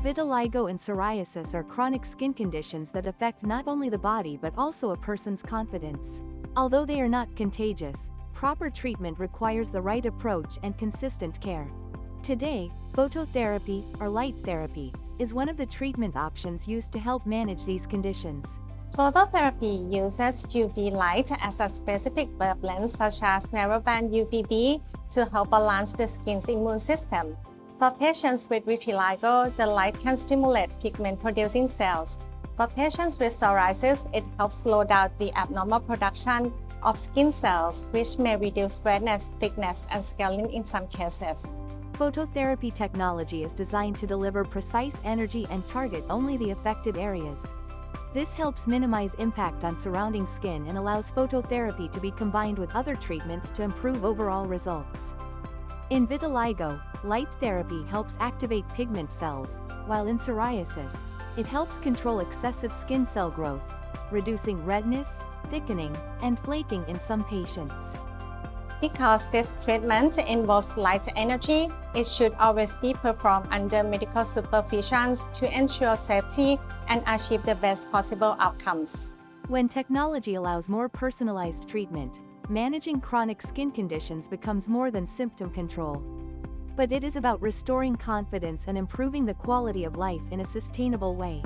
Vitiligo and psoriasis are chronic skin conditions that affect not only the body but also a person's confidence. Although they are not contagious, proper treatment requires the right approach and consistent care. Today, phototherapy, or light therapy, is one of the treatment options used to help manage these conditions. Phototherapy uses UV light as a specific wavelength such as narrowband UVB to help balance the skin's immune system. For patients with vitiligo, the light can stimulate pigment-producing cells. For patients with psoriasis, it helps slow down the abnormal production of skin cells, which may reduce redness, thickness, and scaling in some cases. Phototherapy technology is designed to deliver precise energy and target only the affected areas. This helps minimize impact on surrounding skin and allows phototherapy to be combined with other treatments to improve overall results. In vitiligo, light therapy helps activate pigment cells, while in psoriasis, it helps control excessive skin cell growth, reducing redness, thickening, and flaking in some patients. Because this treatment involves light energy, it should always be performed under medical supervision to ensure safety and achieve the best possible outcomes. When technology allows more personalized treatment, managing chronic skin conditions becomes more than symptom control. But it is about restoring confidence and improving the quality of life in a sustainable way.